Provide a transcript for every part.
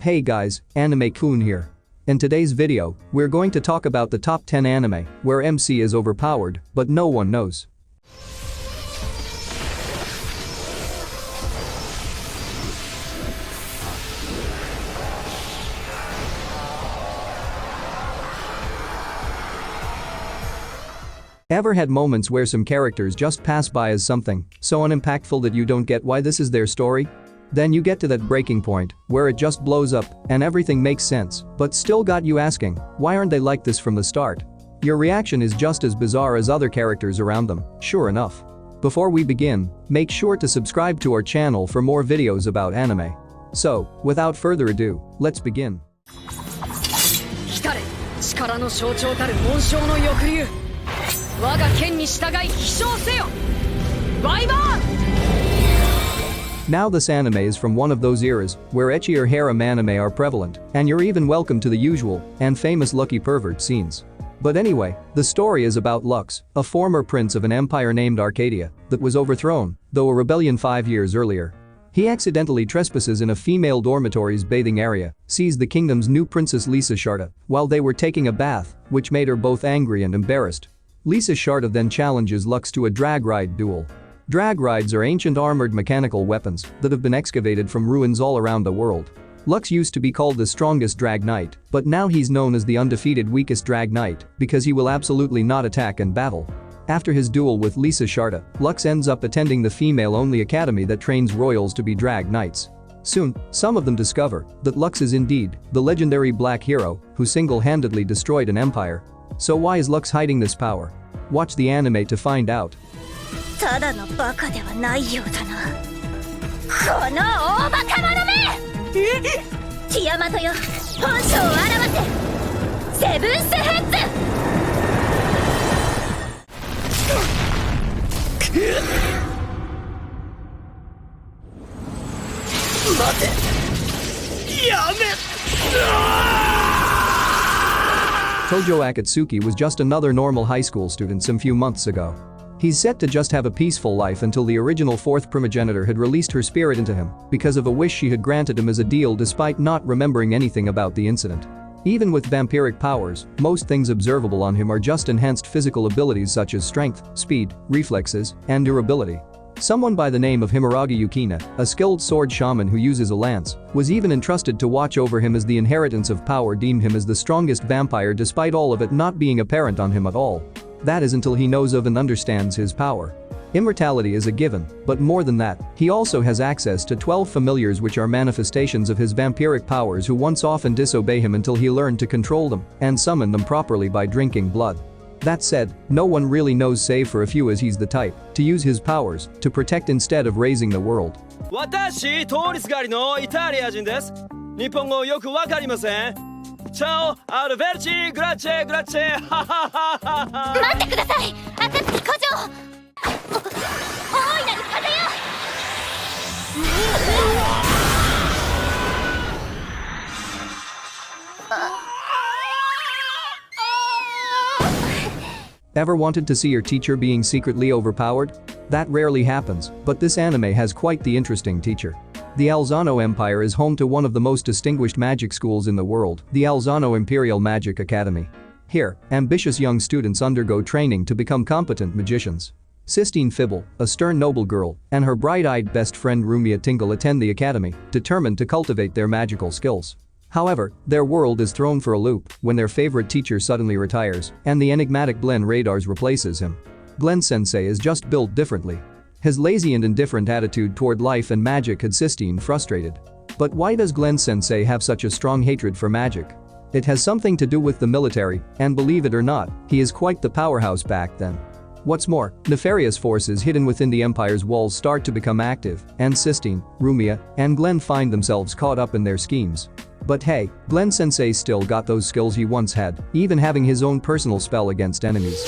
Hey guys, Anime-kun here. In today's video, we're going to talk about the top 10 anime where MC is overpowered, but no one knows. Ever had moments where some characters just pass by as something so unimpactful that you don't get why this is their story? Then you get to that breaking point where it just blows up and everything makes sense, but still got you asking, why aren't they like this from the start? Your reaction is just as bizarre as other characters around them, sure enough. Before we begin, make sure to subscribe to our channel for more videos about anime. So, without further ado, let's begin. Now this anime is from one of those eras where ecchi or harem anime are prevalent, and you're even welcome to the usual and famous lucky pervert scenes. But anyway, the story is about Lux, a former prince of an empire named Arcadia that was overthrown, though a rebellion 5 years earlier. He accidentally trespasses in a female dormitory's bathing area, sees the kingdom's new princess Lisa Sharda while they were taking a bath, which made her both angry and embarrassed. Lisa Sharda then challenges Lux to a drag ride duel. Drag rides are ancient armored mechanical weapons that have been excavated from ruins all around the world. Lux used to be called the strongest drag knight, but now he's known as the undefeated weakest drag knight because he will absolutely not attack in battle. After his duel with Lisa Sharda, Lux ends up attending the female-only academy that trains royals to be drag knights. Soon, some of them discover that Lux is indeed the legendary black hero who single-handedly destroyed an empire. So why is Lux hiding this power? Watch the anime to find out. ただのバカではないようだな。この大バカ者め！ティアマトよ、本性を表せ！セブンスヘッズ！待て！やめ！Tojo Akatsuki was just another normal high school student some few months ago. He's set to just have a peaceful life until the original fourth primogenitor had released her spirit into him because of a wish she had granted him as a deal despite not remembering anything about the incident. Even with vampiric powers, most things observable on him are just enhanced physical abilities such as strength, speed, reflexes, and durability. Someone by the name of Himuragi Yukina, a skilled sword shaman who uses a lance, was even entrusted to watch over him as the inheritance of power deemed him as the strongest vampire despite all of it not being apparent on him at all. That is until he knows of and understands his power. Immortality is a given, but more than that, he also has access to 12 familiars which are manifestations of his vampiric powers who once often disobey him until he learned to control them and summon them properly by drinking blood. That said, no one really knows save for a few as he's the type to use his powers to protect instead of raising the world. 私、通りすがりのイタリア人です。日本語よくわかりません。Ciao, arrivederci, grazie, grazie, ha ha ha ha ha. 待ってください、暁古城。大いなる風よ。Ever wanted to see your teacher being secretly overpowered? That rarely happens, but this anime has quite the interesting teacher. The Alzano Empire is home to one of the most distinguished magic schools in the world, the Alzano Imperial Magic Academy. Here, ambitious young students undergo training to become competent magicians. Sistine Fibble, a stern noble girl, and her bright-eyed best friend Rumia Tingle attend the academy, determined to cultivate their magical skills. However, their world is thrown for a loop when their favorite teacher suddenly retires and the enigmatic Glen Radars replaces him. Glen Sensei is just built differently. His lazy and indifferent attitude toward life and magic had Sistine frustrated. But why does Glen Sensei have such a strong hatred for magic? It has something to do with the military, and believe it or not, he is quite the powerhouse back then. What's more, nefarious forces hidden within the Empire's walls start to become active, and Sistine, Rumia, and Glen find themselves caught up in their schemes. But hey, Glen Sensei still got those skills he once had, even having his own personal spell against enemies.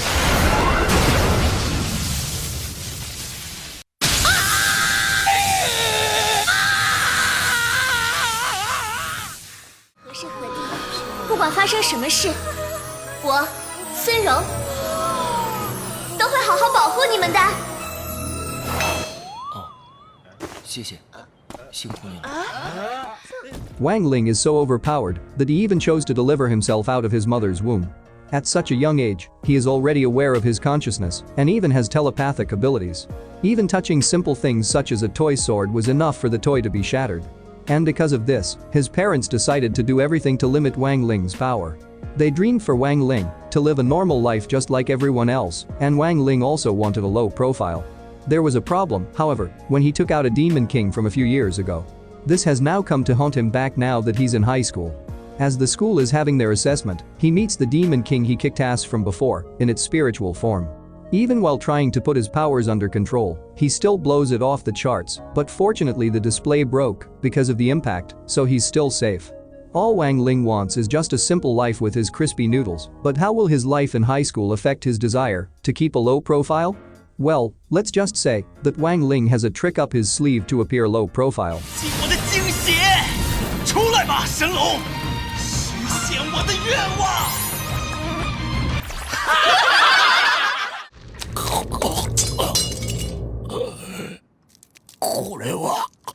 Wang Ling is so overpowered that he even chose to deliver himself out of his mother's womb. At such a young age, he is already aware of his consciousness and even has telepathic abilities. Even touching simple things such as a toy sword was enough for the toy to be shattered. And because of this, his parents decided to do everything to limit Wang Ling's power. They dreamed for Wang Ling to live a normal life just like everyone else, and Wang Ling also wanted a low profile. There was a problem, however, when he took out a demon king from a few years ago. This has now come to haunt him back now that he's in high school. As the school is having their assessment, he meets the demon king he kicked ass from before, in its spiritual form. Even while trying to put his powers under control, he still blows it off the charts, but fortunately the display broke because of the impact, so he's still safe. All Wang Ling wants is just a simple life with his crispy noodles, but how will his life in high school affect his desire to keep a low profile? Well, let's just say that Wang Ling has a trick up his sleeve to appear low profile.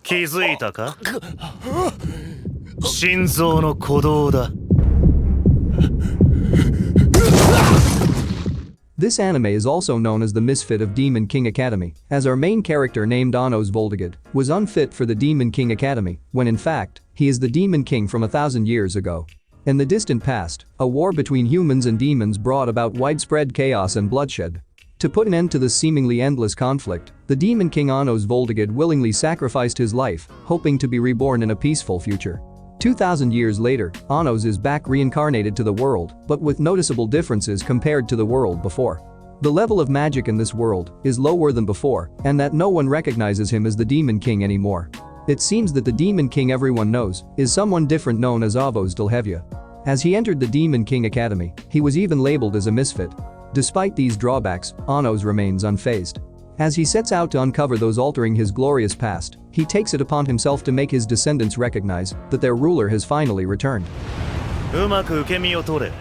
気づいたか？心臓の鼓動だ。 This anime is also known as the misfit of Demon King Academy, as our main character named Annos Voldegate was unfit for the Demon King Academy, when in fact, he is the Demon King from 1,000 years ago. In the distant past, a war between humans and demons brought about widespread chaos and bloodshed. To put an end to this seemingly endless conflict, the Demon King Annos Voldegate willingly sacrificed his life, hoping to be reborn in a peaceful future. 2,000 years later, Annos is back reincarnated to the world, but with noticeable differences compared to the world before. The level of magic in this world is lower than before, and that no one recognizes him as the Demon King anymore. It seems that the Demon King everyone knows is someone different known as Avos Delhevia. As he entered the Demon King Academy, he was even labeled as a misfit. Despite these drawbacks, Annos remains unfazed. As he sets out to uncover those altering his glorious past, he takes it upon himself to make his descendants recognize that their ruler has finally returned. うまく受け身を取れ。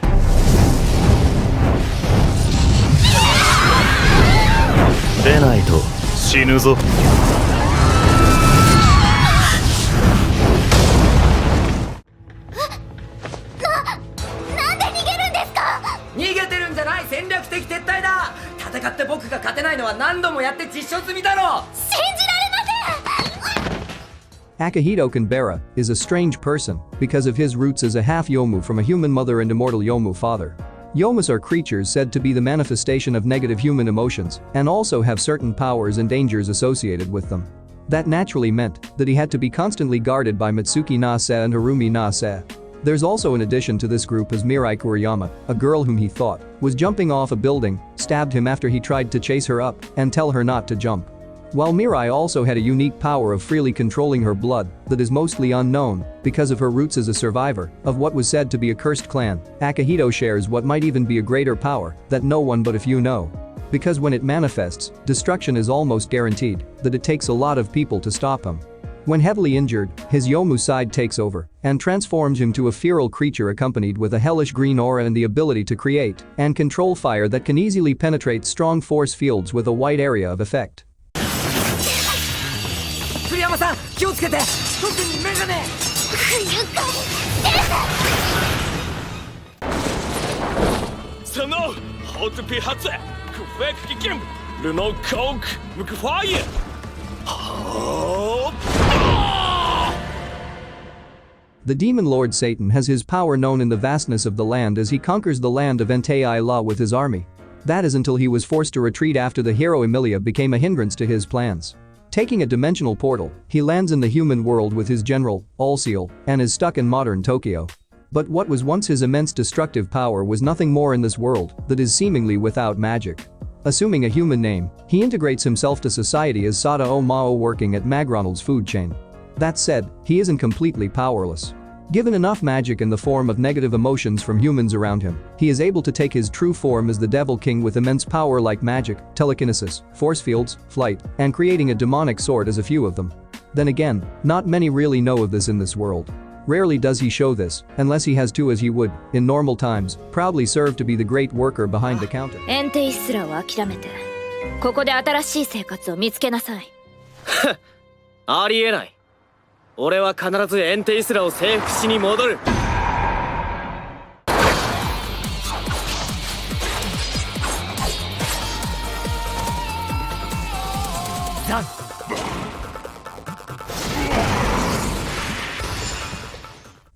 出ないと死ぬぞ。なんで逃げるんですか？逃げてるんじゃない、戦略的撤退だ。戦って僕が勝てないのは何度もやって実証済みだろ。信じられません。 Akihito Kanbara is a strange person because of his roots as a half Yomu from a human mother and immortal Yomu father. Yomus are creatures said to be the manifestation of negative human emotions and also have certain powers and dangers associated with them. That naturally meant that he had to be constantly guarded by Mitsuki Nase and Harumi Nase. There's also an addition to this group as Mirai Kuriyama, a girl whom he thought was jumping off a building, stabbed him after he tried to chase her up and tell her not to jump. While Mirai also had a unique power of freely controlling her blood that is mostly unknown because of her roots as a survivor of what was said to be a cursed clan, Akihito shares what might even be a greater power that no one but a few know. Because when it manifests, destruction is almost guaranteed, that it takes a lot of people to stop him. When heavily injured, his Yomu side takes over and transforms him to a feral creature accompanied with a hellish green aura and the ability to create and control fire that can easily penetrate strong force fields with a wide area of effect. 栗山さん、気をつけて。特にメガネ。Sano, hold the pihatze, kufek kikim, luno coke, mukfaye. The demon lord Satan has his power known in the vastness of the land as he conquers the land of Entei La with his army. That is until he was forced to retreat after the hero Emilia became a hindrance to his plans. Taking a dimensional portal, he lands in the human world with his general, Allseal, and is stuck in modern Tokyo. But what was once his immense destructive power was nothing more in this world that is seemingly without magic. Assuming a human name, he integrates himself to society as Sada O Mao working at McDonald's food chain. That said, he isn't completely powerless. Given enough magic in the form of negative emotions from humans around him, he is able to take his true form as the Devil King with immense power like magic, telekinesis, force fields, flight, and creating a demonic sword as a few of them. Then again, not many really know of this in this world. Rarely does he show this, unless he has to, as he would, in normal times, proudly serve to be the great worker behind the counter. エンテイスラを諦めて、ここで新しい生活を見つけなさい。ありえない。俺は必ずエンテイスラを征服しに戻る。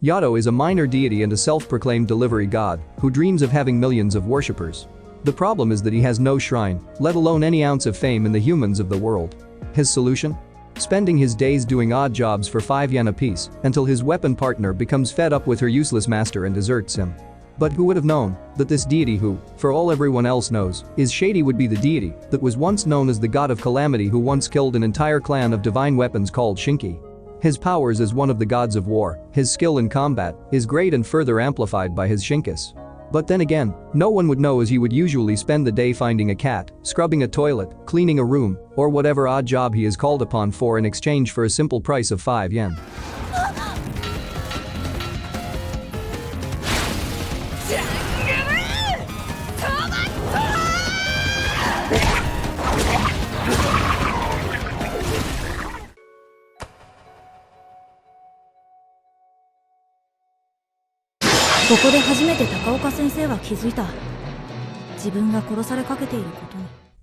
Yato is a minor deity and a self-proclaimed delivery god who dreams of having millions of worshippers. The problem is that he has no shrine, let alone any ounce of fame in the humans of the world. His solution? Spending his days doing odd jobs for 5 yen apiece until his weapon partner becomes fed up with her useless master and deserts him. But who would have known that this deity who, for all everyone else knows, is shady would be the deity that was once known as the god of calamity who once killed an entire clan of divine weapons called Shinki. His powers as one of the gods of war, his skill in combat, is great and further amplified by his Shinkus. But then again, no one would know as he would usually spend the day finding a cat, scrubbing a toilet, cleaning a room, or whatever odd job he is called upon for in exchange for a simple price of 5 yen.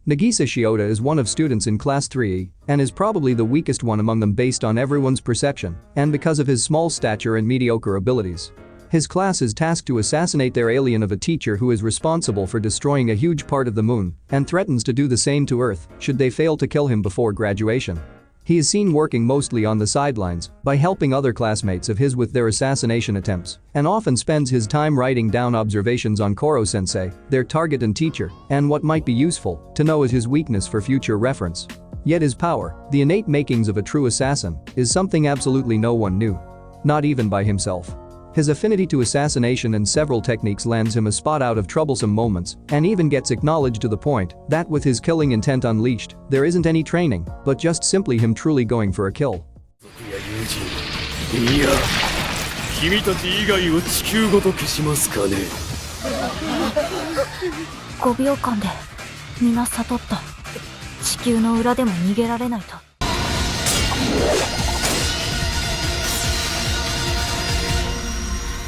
Nagisa Shiota is one of students in class 3E and is probably the weakest one among them based on everyone's perception and because of his small stature and mediocre abilities. His class is tasked to assassinate their alien of a teacher who is responsible for destroying a huge part of the moon and threatens to do the same to Earth should they fail to kill him before graduation. He is seen working mostly on the sidelines by helping other classmates of his with their assassination attempts and often spends his time writing down observations on Koro Sensei, their target and teacher, and what might be useful to know as his weakness for future reference. Yet his power, the innate makings of a true assassin, is something absolutely no one knew. Not even by himself. His affinity to assassination and several techniques lands him a spot out of troublesome moments and even gets acknowledged to the point that with his killing intent unleashed, there isn't any training, but just simply him truly going for a kill. いや、君たち以外を地球ごと消しますかね。5秒間で皆悟った。地球の裏でも逃げられないと。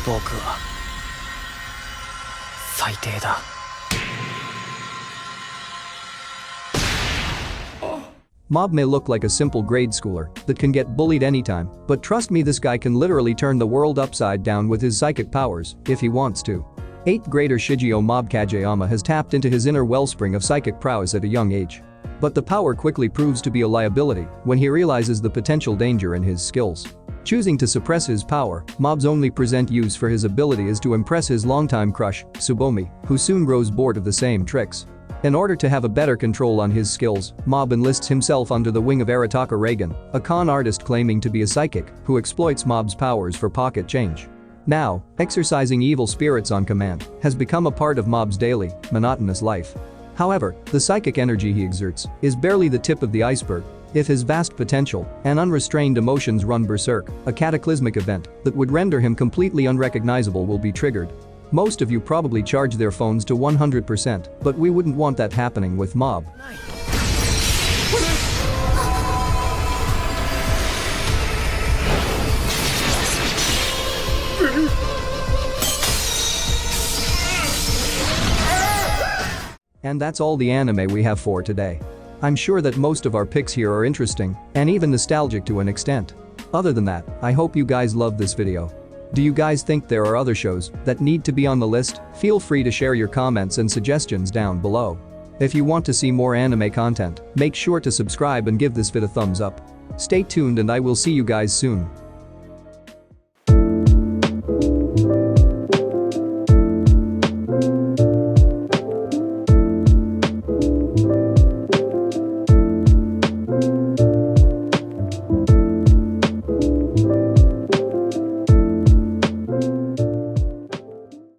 僕は最低だ。Mob may look like a simple grade schooler that can get bullied anytime, but trust me, this guy can literally turn the world upside down with his psychic powers if he wants to. 8th grader Shijio Mob Kajiyama has tapped into his inner wellspring of psychic prowess at a young age. But the power quickly proves to be a liability when he realizes the potential danger in his skills. Choosing to suppress his power, Mob's only present use for his ability is to impress his longtime crush, Tsubomi, who soon grows bored of the same tricks. In order to have a better control on his skills, Mob enlists himself under the wing of Arataka Reagan, a con artist claiming to be a psychic who exploits Mob's powers for pocket change. Now, exercising evil spirits on command has become a part of Mob's daily, monotonous life. However, the psychic energy he exerts is barely the tip of the iceberg. If his vast potential and unrestrained emotions run berserk, a cataclysmic event that would render him completely unrecognizable will be triggered. Most of you probably charge their phones to 100%, but we wouldn't want that happening with Mob. And that's all the anime we have for today. I'm sure that most of our picks here are interesting and even nostalgic to an extent. Other than that, I hope you guys loved this video. Do you guys think there are other shows that need to be on the list? Feel free to share your comments and suggestions down below. If you want to see more anime content, make sure to subscribe and give this vid a thumbs up. Stay tuned and I will see you guys soon.